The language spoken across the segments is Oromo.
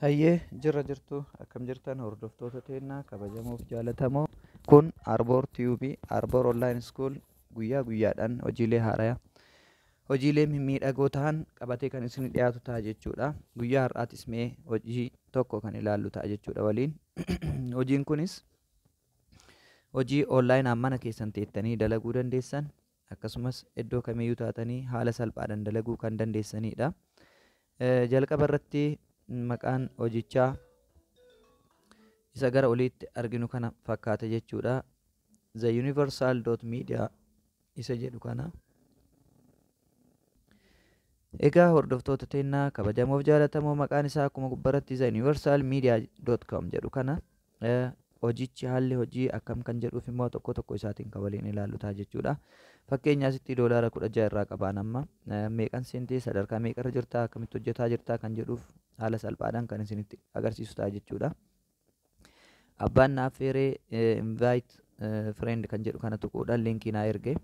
Hayyee jirra jirtu akkam jirtan hordoftoota teennaa kabajamoo fi jaalatamoo. Kun Arboor Tiyuubii Arboor Online School guyyaa guyyaadhaan hojiilee haaraa hojiilee mimmiidhagoo ta'an qabatee kan isin dhiyaatu ta'a jechuudha. Guyyaa har'aatis mee hojii tokko kan ilaallu ta'a jechuudha waliin. Hojiin kunis hojii onlaayinaan mana keessan teettanii dalaguu dandeessan akkasumas iddoo kamiyyuu taatanii haala salphaadhaan dalaguu kan dandeessanidha. Jalqaba irratti maqaan hojichaa isa gara oliitti arginu kana fakkaata jechuudha. The Universal Media isa jedhu kana. Egaa hordoftoota teennaa kabajamoof jaalatamoo maqaan isaa akkuma gubbaratti The Universal Media.com jedhu kana. Hojichi haalli hojii akkam kan jedhuuf immoo tokko tokko isaatiin kan waliin ilaallu ta'a jechuudha. Fakkeenyaaf asitti doolaara 16 irraa qabaan amma meeqan seentee sadarkaa meeqarra jirtaa akkamitti hojjetaa jirtaa kan jedhuuf haala salphaadhaan kan isinitti agarsiisu ta'a jechuudha. Abbaan naaf feeree invite friend kan jedhu kana tuquudhaan liinkii naa erge.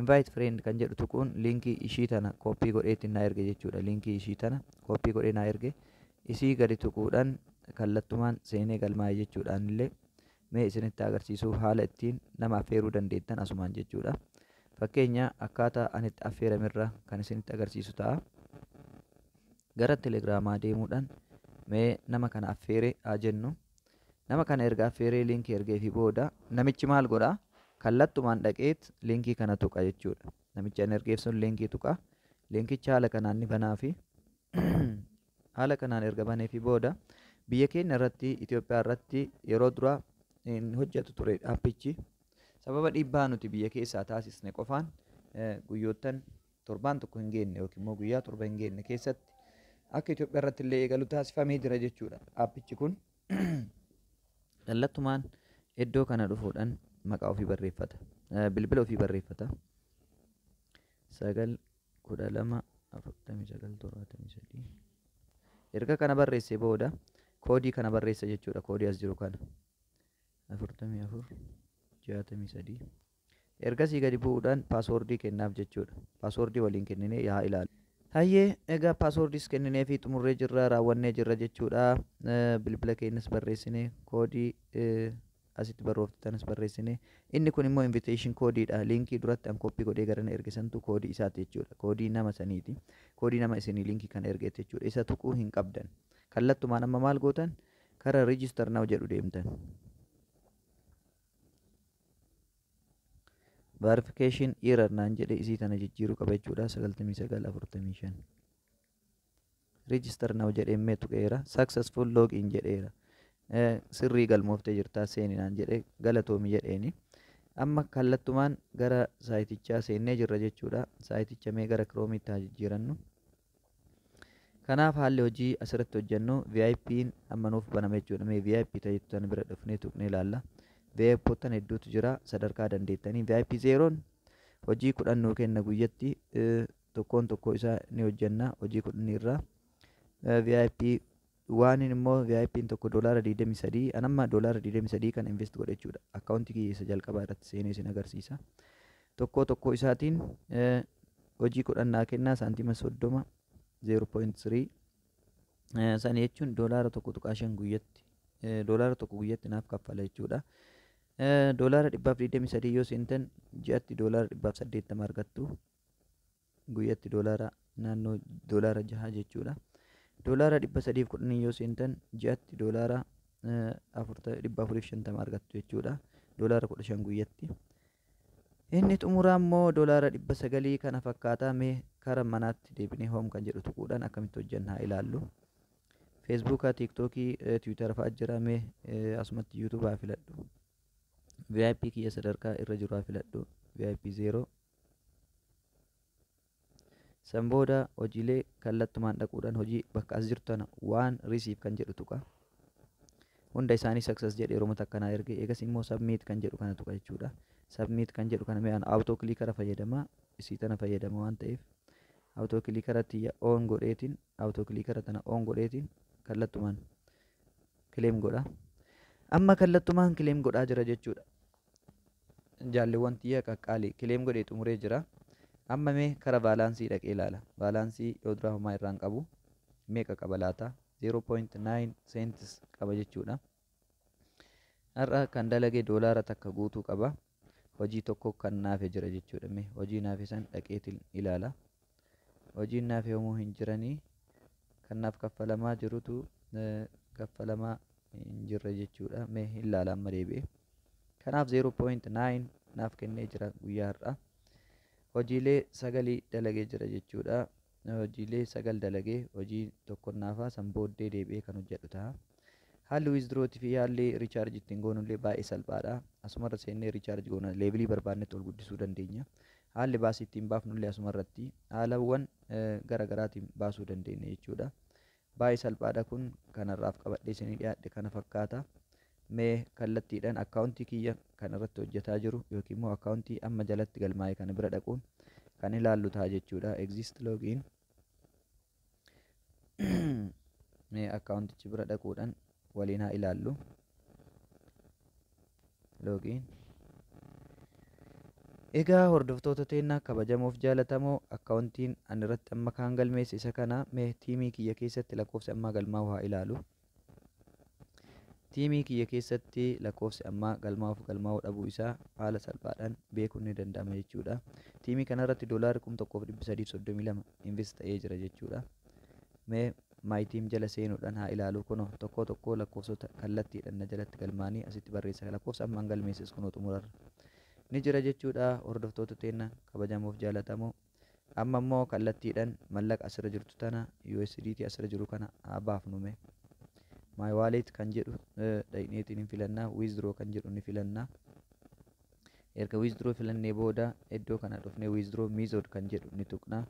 Invite friend kan jedhu tuquun liinkii ishii tana kooppii godheetti naa erge jechuudha. Liinkii ishii tana kooppii godhee naa erge. Isii gadi tuquudhaan kallattumaan seenee galmaa'e jechuudhaan illee mee isinitti agarsiisuuf haala ittiin nama affeeruu dandeettan asumaan jechuudha. Fakkeenya akkaataa ani itti affeeramirra kan isinitti agarsiisu ta'a. Gara telegiraamaa deemuudhaan mee nama kana affeeree haa jennu. Nama kana erga affeeree liinkii ergeefi booda namichi maal godhaa? Kallattumaan dhaqeet liinkii kana tuqa jechuudha. Namichi ani ergeef sun liinkii tuqa. Liinkicha haala kanaan ni banaa fi haala kanaan erga baneefi booda biyya keenya irratti Itoophiyaa irratti yeroo duraa hin hojjetu ture dhaabbichi. Sababa dhiibbaa nuti biyya keessaa taasisne qofaan guyyoottan torbaan tokko hin geenne yookiin immoo guyyaa torba hin geenne keessatti akka Itoophiyaa irratti illee eegalu taasifamee jira jechuudha. Dhaabbichi kun kallattumaan iddoo kana dhufuudhaan maqaa ofii barreeffata. Bilbila ofii barreeffata. 912 erga kana barreessee booda koodii kana barreessa jechuudha. Koodii as jiru kana 4463 ergasii gadi bu'uudhaan paaswoordii kennaaf jechuudha. Paaswoordii waliin kenninee yaa ilaalu. Hayyee egaa paaswoordiis kenninee fi xumurree jirra raawwannee jirra jechuudha. Bilbila keenyas barreessinee koodii asitti barreeffatanis barreessinee inni kun immoo invitation koodiidha. Liinkii duratti an kooppii godhee garana ergisantu koodii isaati jechuudha. Koodii nama saniiti. Koodii nama isinii liinkii kana ergeet jechuudha. Isa tuquu hin qabdan. Kallattumaan amma maal gootan kara register now jedhu deemtan. Verification error naan jedhe isii tana jijjiiruu qaba jechuudha. 9945 register now jedhee mee tuqeera. Successful login jedheera. Sirrii galmooftee jirtaa seeninaan jedhe galatoomi jedheeni. Amma kallattumaan gara saayitichaa seennee jirra jechuudha. Saayiticha mee gara kiroomiitti haa jijjiirannu. Kanaaf haalli hojii asirratti hojjennu VIP'n amma nuuf baname jechuudha. Mee VIP ta'etu bira dhufnee tuqnee ilaalla. VIP'oottan hedduutu jira sadarkaa dandeettanii. VIP 0 hojii 10 nuu kenna guyyatti tokkoon tokko isaa ni hojjenna hojii 10 irraa. VIP waanin immoo VIP'n tokko $23 anamma $23 kan invest godhe jechuudha. Akkaawuntii kiyya isa jalqabaa irratti seenee isin agarsiisa. Tokko isaatiin hojii 10 naa kennaa saantima 30 0.3 sana jechuun $1.5 guyyatti $1 guyyatti naaf kaffala jechuudha. $123 yoo seentan ji'atti $180 argattu guyyatti naannoo $6 jechuudha. $310 yoo seentan ji'atti $450 argattu jechuudha. $15 guyyatti. Inni xumuraa immoo $900 kana fakkaataa mee kara manaatti deebinee home kan jedhu tuquudhaan akkamitti hojjannaa ilaallu. Feesbuukaa, Tiiktookii, Tiwiitara fa'aa jira mee asumatti yuutuubaa filadhu. VIP kiyya sadarkaa irra jiru haa filadhu. VIP 0 san booda hojiilee kallattumaan dhaquudhaan hojii bakka as jirtu tana waan receive kan jedhu tuqa. Hunda isaanii success jedhe yeroo takkanaa erge eegas immoo submit kan jedhu kana tuqa jechuudha. Submit kan jedhu kana mee an auto clickera fayyadama isii tana fayyadama waan ta'eef auto clickeratti on godheetiin auto clickera tana on godheetiin kallattumaan claim godha. Amma kallattumaan claim godhaa jira jechuudha. Jaalleewwan xiyya qaqqaalii claim godhee xumuree jira. Amma mee kara baalaansii dhaqee ilaala. Baalaansii yoo duraa homaa irraan qabu meeqa qaba laata? 0.9 cents qaba jechuudha. Har'a kan dalage doolaara takka guutuu qaba. Hojii tokko kan naafe jira jechuudha. Hojii naafe san dhaqeetiin ilaala. Hojiin naafe yommuu hin jiranii kan naaf kaffalamaa jirutu kaffalamaa hin jirre jechuudha. Hin ilaala amma deebi'e. Kanaaf 0.9 naaf kennee jira guyyaa har'a. Hojiilee 9 dalagee jira jechuudha. Hojiilee 9 dalagee hojii tokko naafaa san booddee deebi'ee kan hojjedhu ta'a. Haalli wiizdurootii fi haalli riichaarjii ittiin goonullee baay'ee salphaadha. Asumarra seennee riichaarjii goona leebilii barbaannetti ol guddisuu dandeenya. Haalli baasii ittiin baafnullee asumarratti haalawwan gara garaatiin baasuu dandeenya jechuudha. Baay'ee salphaadha kun kanarraaf qabadhee isinii dhiyaadhe kana fakkaata. Mee kallattiidhaan akkaawuntii kiyya kanarratti hojjetaa jiru yookiin immoo akkaawuntii amma jalatti galmaa'e kana bira dhaquun kan ilaallu ta'a jechuudha. Exist login mee akkaawuntichi bira dhaquudhaan waliin haa ilaallu. Login. Egaa hordoftoota teennaa kabajamoof jaalatamoo akkaawuntiin ani irratti amma kaan galmeesse isa kana mee tiimii kiyya keessatti lakkoofsi ammaa galmaa'u haa ilaalu. Tiimii kiyya keessatti lakkoofsi ammaa galmaa'uu dhabuu isaa haala salphaadhaan beekuun ni danda'ama jechuudha. Tiimii kanarratti doolaarri 1332 invest ta'ee jira jechuudha. Mee maayitiim jala seenuudhaan haa ilaalu. Kunoo tokko tokko lakkoofsota kallattiidhaan na jalatti galmaanii asitti barreessa. Lakkoofsa ammaan galmeesses kunoo xumurarra ni jira jechuudha. Hordoftoota teennaa kabajamoof jaalatamoo amma immoo kallattiidhaan mallaqa asirra jirtu tana USDT asirra jiru kana haa baafnume. My wallet kan jedhu dhaqneetiin hin filannaa. Withdraw kan jedhu ni filannaa. Erga withdraw filannee booda iddoo kana dhufnee withdraw method kan jedhu ni tuqnaa.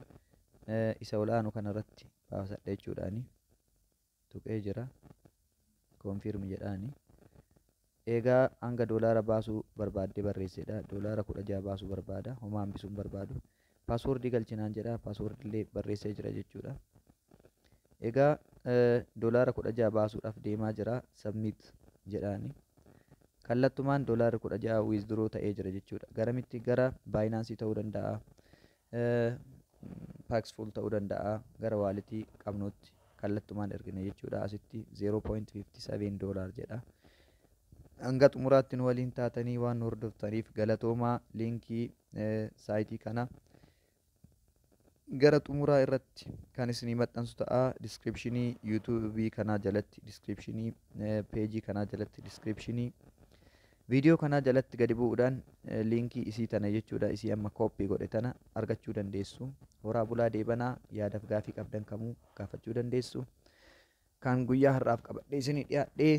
Isa olaanu kanarratti baasadha jechuudhaani. Tuqee jira. Confirm jedhaani. Egaa hanga doolaara baasuu barbaadde barreessedha. Doolaara 16 baasuu barbaada. Homaa hambisuu hin barbaadu. Paaswordii galchinaan jedha. Paaswordii illee barreessee jira jechuudha. Egaa doolaara 16 baasuudhaaf deemaa jira. Submit jedhaani. Kallattumaan doolaara 16 withdraw ta'ee jira jechuudha. Garamitti gara Binance ta'uu danda'a. Paxful ta'uu danda'a. Gara waalitii qabnuutti kallattumaan ergine jechuudha. Asitti 0.57 doolaar jedha. Hanga xumuraatti nu waliin taatanii waan nu hordoftaniif galatoomaa. Liinkii saayitii kana gara xumuraa irratti kan isinii maxxansu ta'a. Diskiripshinii yuutuubii kanaa jalatti, diskiripshinii peejii kanaa jalatti, diskiripshinii viidiyoo kanaa jalatti gadi bu'uudhaan liinkii isii tana jechuudha. Isii amma kooppii godhe tana argachuu dandeessu. Horaa bulaa deebanaa yaadaaf gaafii qabdan kamuu gaafachuu dandeessu. Kan guyyaa har'aaf qabadhee isinii dhiyaadhee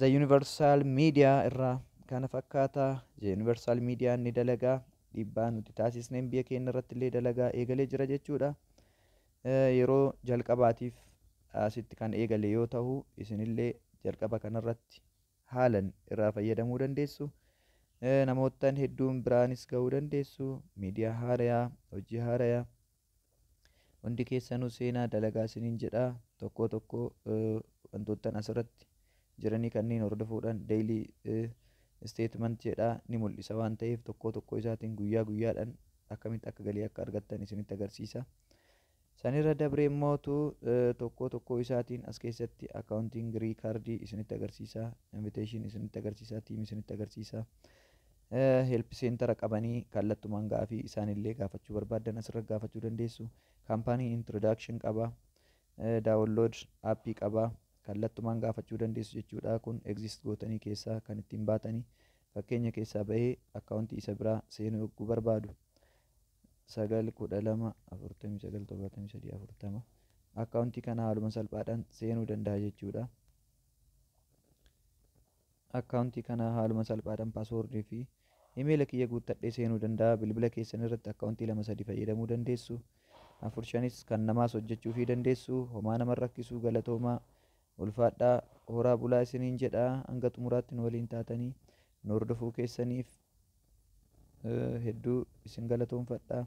The Universal Media irraa kana fakkaata. The Universal Media ni dalagaa. Dhiibbaa nuti taasisneen biyya keenya irratti illee dalagaa eegalee jira jechuudha. Yeroo jalqabaatiif asitti kan eegale yoo ta'u isinillee jalqaba kanarratti haalan irraa fayyadamuu dandeessu. Namootaan hedduun biraanis ga'uu dandeessu. Miidiyaa haarayaa, hojii haarayaa hundi keessanuu seenaa dalagaa isiniin jedha. Tokko tokko wantoottan asirratti jiranii kanneen hordofuudhaan deeyilii statement jedha ni mul'isa waan ta'eef tokko tokko isaatiin guyyaa guyyaadhaan akkamitti akka galii akka argattan isinitti agarsiisa. Sanirra dabree immootu tokko tokko isaatiin as keessatti akkaawuntiin girii kaardii isinitti agarsiisa. Invitation isinitti agarsiisa. Tiim isinitti agarsiisa. Help seentara qabanii kallattumaan gaafii isaanillee gaafachuu barbaadan asirra gaafachuu dandeessu. Kaampaanii introduction qaba. Daawunlood aappii qaba. Kallattumaan gaafachuu dandeessu jechuudha. Kun exist gootanii keessaa kan ittiin baatanii fakkeenya keessaa bahee akkaawuntii isa biraa seenuu yogguu barbaadu 912 akkaawuntii kana haaluma salphaadhaan seenuu danda'a jechuudha. Akkaawuntii kana haaluma salphaadhaan paaswordii fi imeela kiyya guuttadhee seenuu danda'a. Bilbila keessan irratti akkaawuntii 2-3 fayyadamuu dandeessu. 4-5 kan namaas hojjechuu fi dandeessu. Homaa nama rakkisuu galatoomaa. Ulfaadhaa horaa bulaa isiniin jedha. Hanga xumuraatti nu waliin taatanii nu hordofuu keessaniif hedduu isin galatoomfadha.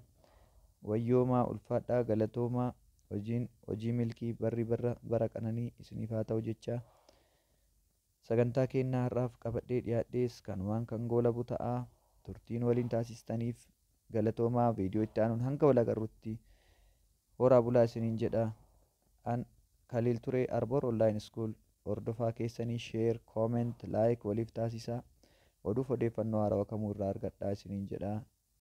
Wayyoomaa ulfaadhaa galatoomaa. Hojii milkii barri bara qananii isiniif haa ta'u jecha sagantaa keenyaa har'aaf qabadhee dhiyaadhees kanumaan kan goolabu ta'a. Turtiin waliin taasistaniif galatoomaa. Viidiyoo itti aanuun hanga wal agarrutti horaa bulaa isiniin jedha. Kaliil Turee Arboor Online School. Hordofaa keessanii sheer, kooment, laayik waliif taasisaa. Oduuf odeeffannoo haarawaa kamuu irraa argadhaa isiniin jedhaa.